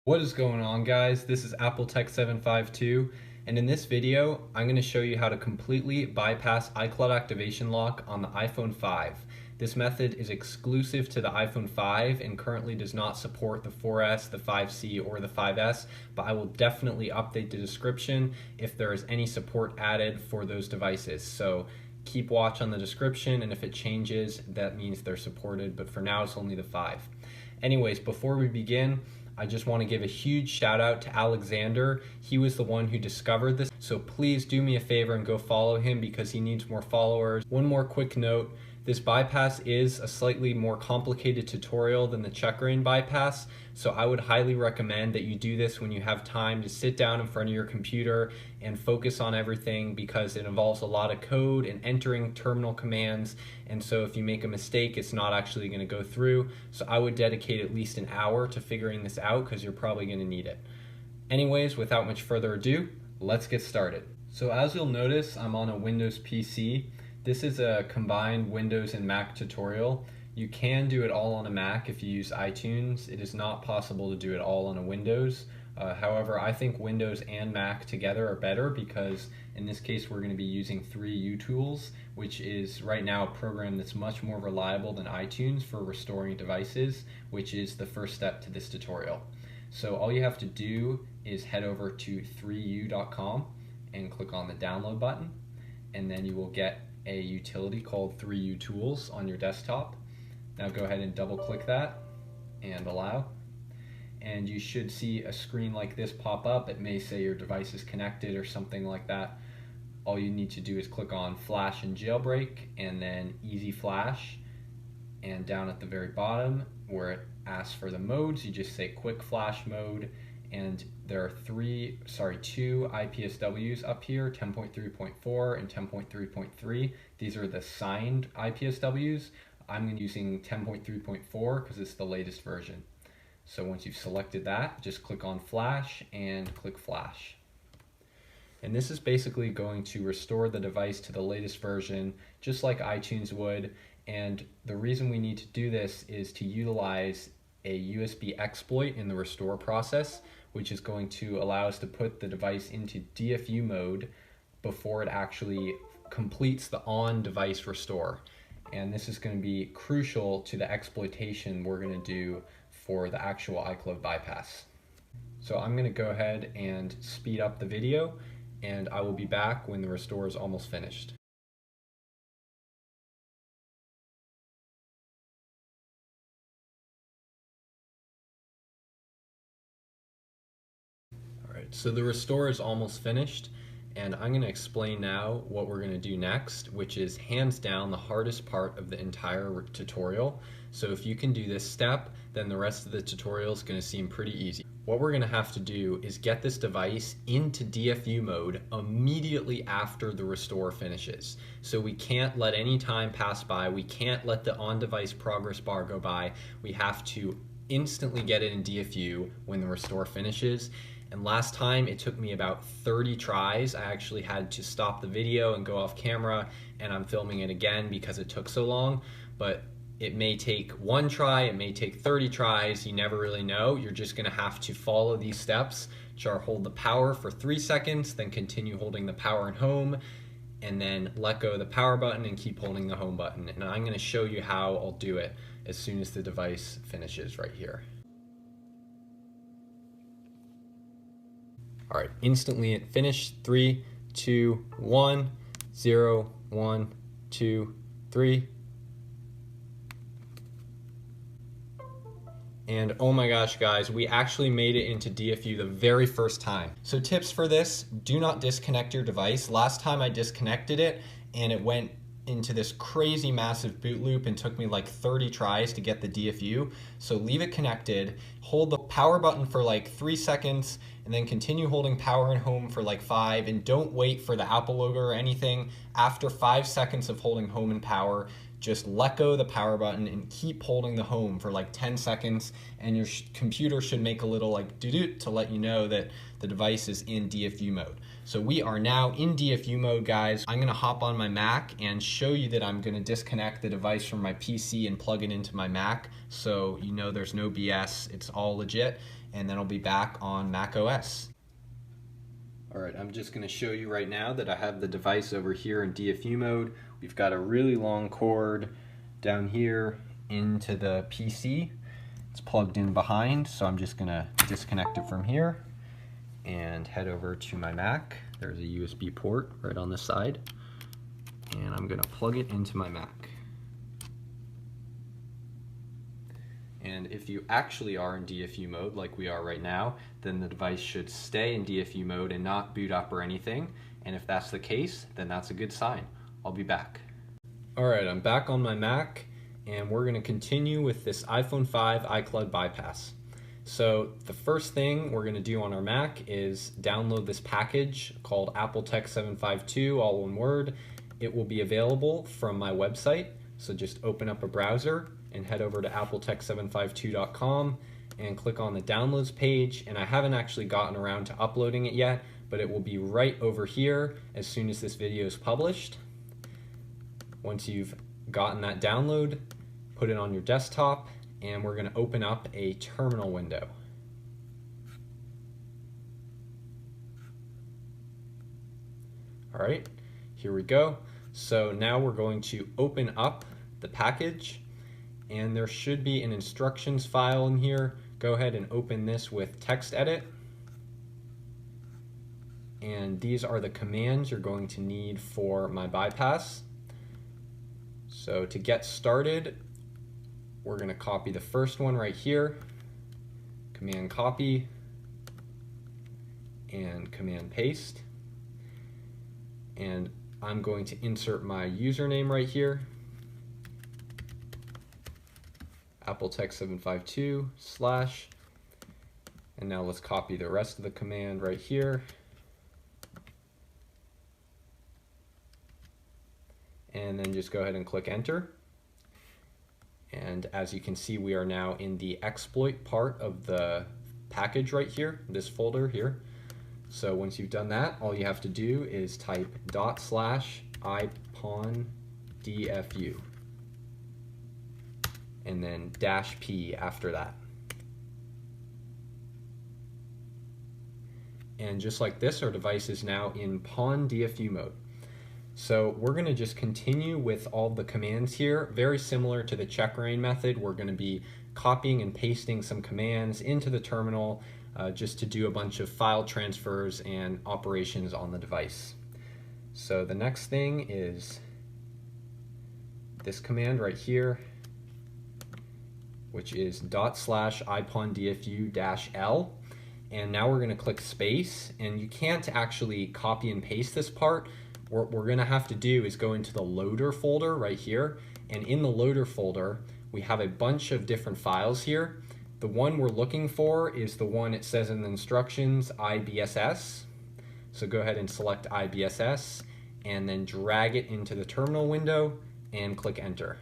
What is going on, guys? This is Apple Tech 752, and in this video I'm going to show you how to completely bypass iCloud activation lock on the iPhone 5. This method is exclusive to the iPhone 5 and currently does not support the 4S, the 5C, or the 5S, but I will definitely update the description if there is any support added for those devices. So keep watch on the description, and if it changes, that means they're supported, but for now it's only the 5. Anyways, before we begin, I just want to give a huge shout out to Alexander. He was the one who discovered this, so please do me a favor and go follow him because he needs more followers. One more quick note, this bypass is a slightly more complicated tutorial than the check-rain bypass, so I would highly recommend that you do this when you have time to sit down in front of your computer and focus on everything, because it involves a lot of code and entering terminal commands, and so if you make a mistake, it's not actually going to go through. So I would dedicate at least an hour to figuring this out because you're probably going to need it. Anyways, without much further ado, let's get started. So as you'll notice, I'm on a Windows PC. This is a combined Windows and Mac tutorial. You can do it all on a Mac if you use iTunes. It is not possible to do it all on a Windows. However, I think Windows and Mac together are better because in this case we're going to be using 3utools, which is right now a program that's much more reliable than iTunes for restoring devices, which is the first step to this tutorial. So all you have to do is head over to 3u.com and click on the download button, and then you will get a utility called 3utools on your desktop. Now go ahead and double click that and allow, and you should see a screen like this pop up. It may say your device is connected or something like that. All you need to do is click on Flash and Jailbreak and then Easy Flash, and down at the very bottom where it asks for the modes, you just say Quick Flash Mode, and there are two IPSWs up here, 10.3.4 and 10.3.3. These are the signed IPSWs. I'm using 10.3.4 because it's the latest version. So once you've selected that, just click on Flash and click Flash. And this is basically going to restore the device to the latest version, just like iTunes would. And the reason we need to do this is to utilize a USB exploit in the restore process, which is going to allow us to put the device into DFU mode before it actually completes the on-device restore. And this is going to be crucial to the exploitation we're going to do for the actual iCLOUD bypass. So I'm going to go ahead and speed up the video, and I will be back when the restore is almost finished. Alright, so the restore is almost finished, and I'm going to explain now what we're going to do next, which is hands down the hardest part of the entire tutorial. So if you can do this step, then the rest of the tutorial is going to seem pretty easy. What we're going to have to do is get this device into DFU mode immediately after the restore finishes. So we can't let any time pass by. We can't let the on-device progress bar go by. We have to instantly get it in DFU when the restore finishes. And last time it took me about 30 tries. I actually had to stop the video and go off camera, and I'm filming it again because it took so long. But it may take one try, it may take 30 tries, you never really know. You're just gonna have to follow these steps, which are hold the power for 3 seconds, then continue holding the power and home, and then let go of the power button and keep holding the home button. And I'm gonna show you how I'll do it as soon as the device finishes right here. All right, instantly it finished. 3, 2, 1, 0, 1, 2, 3. And oh my gosh, guys, we actually made it into DFU the very first time. So tips for this, do not disconnect your device. Last time I disconnected it and it went into this crazy massive boot loop and took me like 30 tries to get the DFU. So leave it connected, hold the power button for like 3 seconds, and then continue holding power and home for like 5, and don't wait for the Apple logo or anything. After 5 seconds of holding home and power, just let go of the power button and keep holding the home for like 10 seconds, and your computer should make a little like doo-doo to let you know that the device is in DFU mode. So we are now in DFU mode, guys. I'm gonna hop on my Mac and show you that I'm gonna disconnect the device from my PC and plug it into my Mac, so you know there's no BS, it's all legit, and then I'll be back on Mac OS. All right, I'm just gonna show you right now that I have the device over here in DFU mode. We've got a really long cord down here into the PC. It's plugged in behind, so I'm just gonna disconnect it from here and head over to my Mac. There's a USB port right on the side, and I'm gonna plug it into my Mac. And if you actually are in DFU mode like we are right now, then the device should stay in DFU mode and not boot up or anything. And if that's the case, then that's a good sign. I'll be back. All right, I'm back on my Mac, and we're gonna continue with this iPhone 5 iCloud bypass. So the first thing we're gonna do on our Mac is download this package called AppleTech 752, all one word. It will be available from my website. So just open up a browser and head over to appletech752.com and click on the downloads page. And I haven't actually gotten around to uploading it yet, but it will be right over here as soon as this video is published. Once you've gotten that download, put it on your desktop, and we're going to open up a terminal window. All right, here we go. So now we're going to open up the package, and there should be an instructions file in here. Go ahead and open this with text edit. And these are the commands you're going to need for my bypass. So to get started, we're going to copy the first one right here, command copy, and command paste. And I'm going to insert my username right here, appletech752 / and now let's copy the rest of the command right here. And then just go ahead and click enter. And as you can see, we are now in the exploit part of the package right here, this folder here. So once you've done that, all you have to do is type /ipondfu and then -p after that. And just like this, our device is now in PON DFU mode. So we're going to just continue with all the commands here, very similar to the check-rain method. We're going to be copying and pasting some commands into the terminal just to do a bunch of file transfers and operations on the device. So the next thing is this command right here, which is /ipondfu-l. And now we're going to click space, and you can't actually copy and paste this part. What we're going to have to do is go into the loader folder right here, and in the loader folder we have a bunch of different files here. The one we're looking for is the one it says in the instructions, IBSS. So go ahead and select IBSS and then drag it into the terminal window and click enter.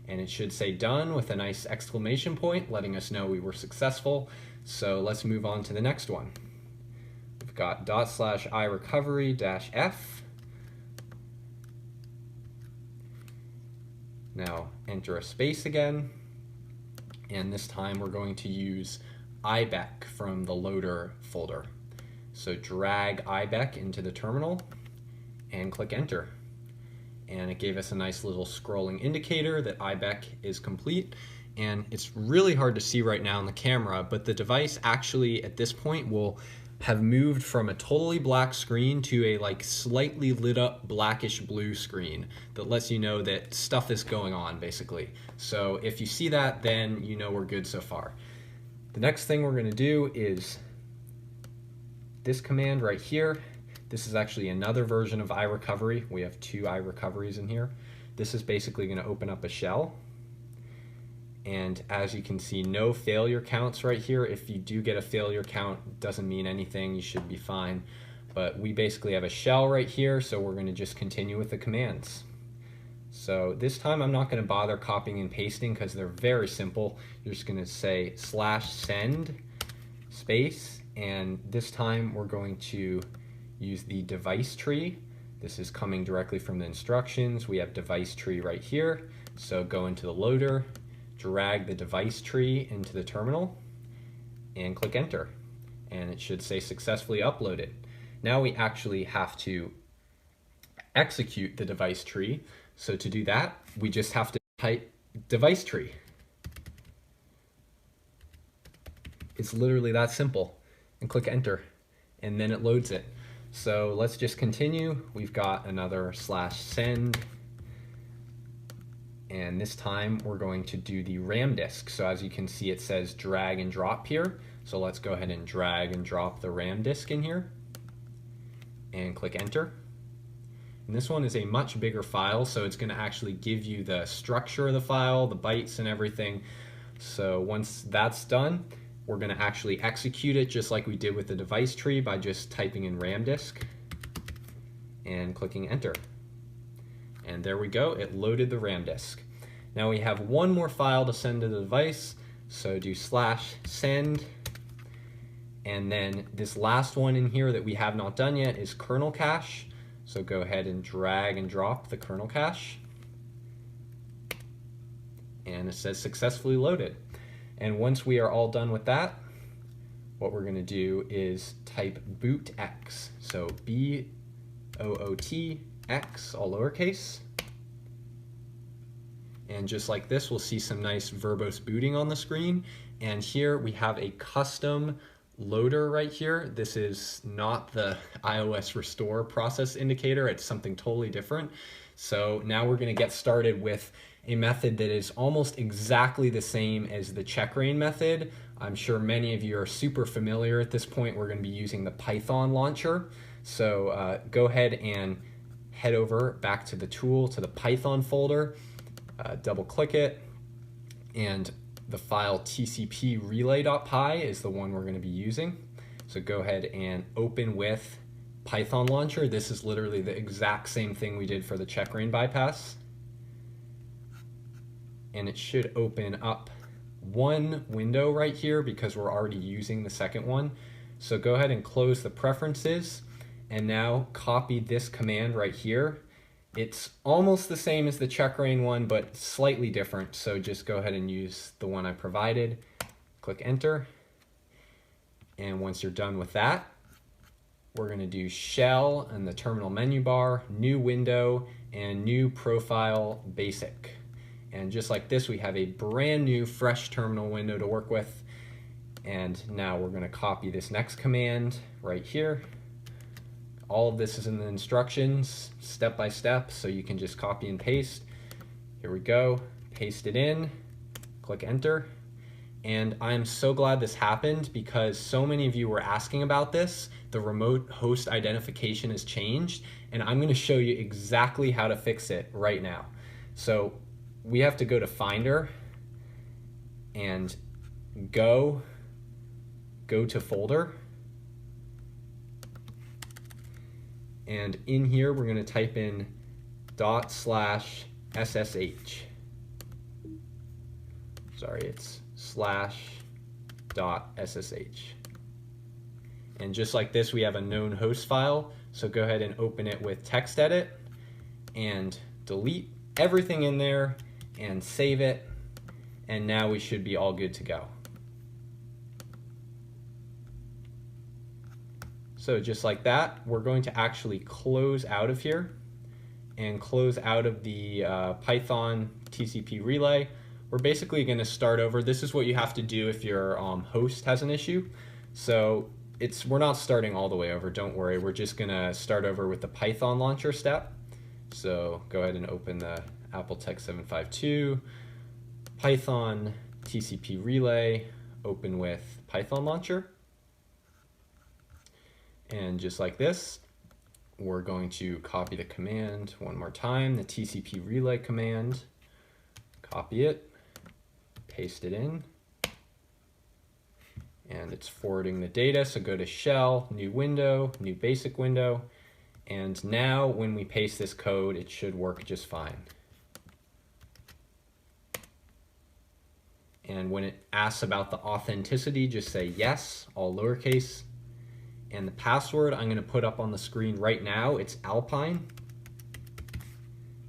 And it should say done with a nice exclamation point letting us know we were successful. So let's move on to the next one. Got /irecovery-f. Now enter a space again, and this time we're going to use ibec from the loader folder. So drag ibec into the terminal and click enter. And it gave us a nice little scrolling indicator that ibec is complete. And it's really hard to see right now on the camera, but the device actually at this point will have moved from a totally black screen to a like slightly lit up blackish blue screen that lets you know that stuff is going on basically. So if you see that, then you know we're good so far. The next thing we're going to do is this command right here. This is actually another version of iRecovery. We have two iRecoveries in here. This is basically going to open up a shell. And as you can see, no failure counts right here. If you do get a failure count, it doesn't mean anything, you should be fine. But we basically have a shell right here, so we're going to just continue with the commands. So this time I'm not going to bother copying and pasting because they're very simple. You're just going to say /send space, and this time we're going to use the device tree. This is coming directly from the instructions. We have device tree right here. So go into the loader, drag the device tree into the terminal, and click enter. And it should say successfully uploaded. Now we actually have to execute the device tree. So to do that, we just have to type device tree. It's literally that simple, and click enter, and then it loads it. So let's just continue. We've got another /send, and this time we're going to do the RAM disk. So as you can see, it says drag and drop here. So let's go ahead and drag and drop the RAM disk in here and click enter. And this one is a much bigger file, so it's going to actually give you the structure of the file, the bytes and everything. So once that's done, we're going to actually execute it just like we did with the device tree by just typing in RAM disk and clicking enter. And there we go, it loaded the RAM disk. Now we have one more file to send to the device, so do /send, and then this last one in here that we have not done yet is kernel cache. So go ahead and drag and drop the kernel cache, and it says successfully loaded. And once we are all done with that, what we're going to do is type bootx. So B-O-O-T-X, all lowercase. And just like this, we'll see some nice verbose booting on the screen. And here we have a custom loader right here. This is not the iOS restore process indicator. It's something totally different. So now we're going to get started with a method that is almost exactly the same as the checkra method. I'm sure many of you are super familiar at this point. We're going to be using the Python launcher. So go ahead and head over back to the tool, to the Python folder, double click it, and the file tcp relay.py is the one we're going to be using. So go ahead and open with Python launcher. This is literally the exact same thing we did for the checkra bypass. And it should open up one window right here because we're already using the second one. So go ahead and close the preferences, and now copy this command right here. It's almost the same as the checkra one, but slightly different. So just go ahead and use the one I provided. Click enter. And once you're done with that, we're going to do shell in the terminal menu bar, new window, and new profile basic. And just like this, we have a brand new fresh terminal window to work with. And now we're going to copy this next command right here. All of this is in the instructions step by step, so you can just copy and paste. Here we go, paste it in, click enter. And I'm so glad this happened because so many of you were asking about this. The remote host identification has changed, and I'm going to show you exactly how to fix it right now. So we have to go to Finder and go to folder. And in here, we're going to type in /SSH. Sorry, it's /.ssh. And just like this, we have a known host file. So go ahead and open it with TextEdit and delete everything in there and save it. And now we should be all good to go. So just like that, we're going to actually close out of here and close out of the Python TCP relay. We're basically going to start over. This is what you have to do if your host has an issue. So we're not starting all the way over, don't worry. We're just going to start over with the Python launcher step. So go ahead and open the AppleTech 752, Python TCP relay, open with Python launcher. And just like this, we're going to copy the command one more time, the TCP relay command, copy it, paste it in, and it's forwarding the data. So go to shell, new window, new basic window, and now when we paste this code, it should work just fine. And when it asks about the authenticity, just say yes, all lowercase. And the password I'm going to put up on the screen right now. It's Alpine.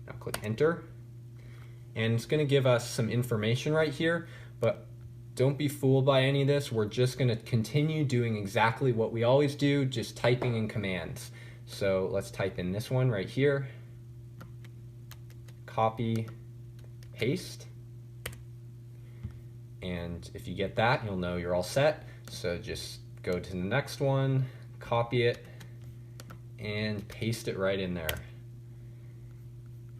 Now click enter. And it's going to give us some information right here, but don't be fooled by any of this. We're just going to continue doing exactly what we always do, just typing in commands. So let's type in this one right here. Copy, paste. And if you get that, you'll know you're all set. So just go to the next one, copy it, and paste it right in there.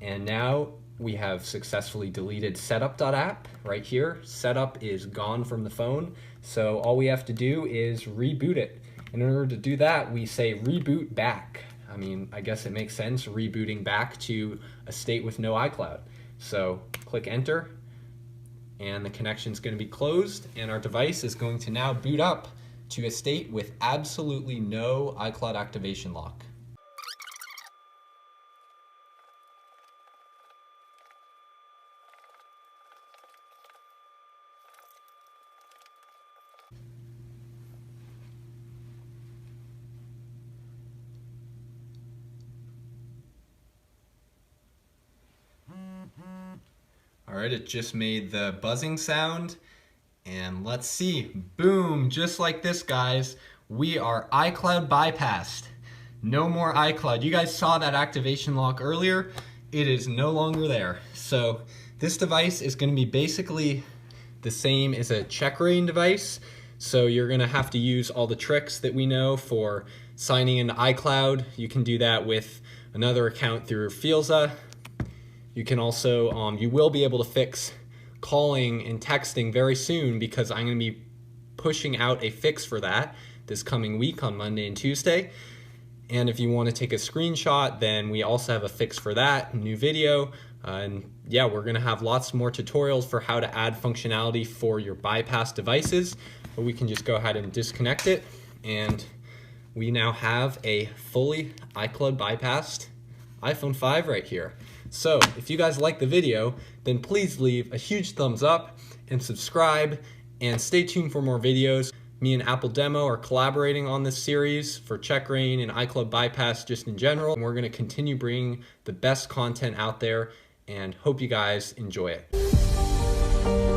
And now we have successfully deleted setup.app right here. Setup is gone from the phone, so all we have to do is reboot it. And in order to do that, we say reboot back. I mean, I guess it makes sense, rebooting back to a state with no iCloud. So click enter, and the connection is going to be closed, and our device is going to now boot up to a state with absolutely no iCloud activation lock. All right, it just made the buzzing sound, and let's see, boom, just like this, guys, we are iCloud bypassed. No more iCloud. You guys saw that activation lock earlier. It is no longer there. So this device is going to be basically the same as a check rating device. So you're going to have to use all the tricks that we know for signing into iCloud. You can do that with another account through Fielza. You can also, you will be able to fix calling and texting very soon, because I'm going to be pushing out a fix for that this coming week on Monday and Tuesday. And if you want to take a screenshot, then we also have a fix for that, new video. And yeah, we're going to have lots more tutorials for how to add functionality for your bypass devices. But we can just go ahead and disconnect it, and we now have a fully iCloud bypassed iPhone 5 right here. So if you guys like the video, then please leave a huge thumbs up and subscribe, and stay tuned for more videos. Me and Apple Demo are collaborating on this series for check rating and iCloud bypass just in general, and we're going to continue bringing the best content out there, and hope you guys enjoy it.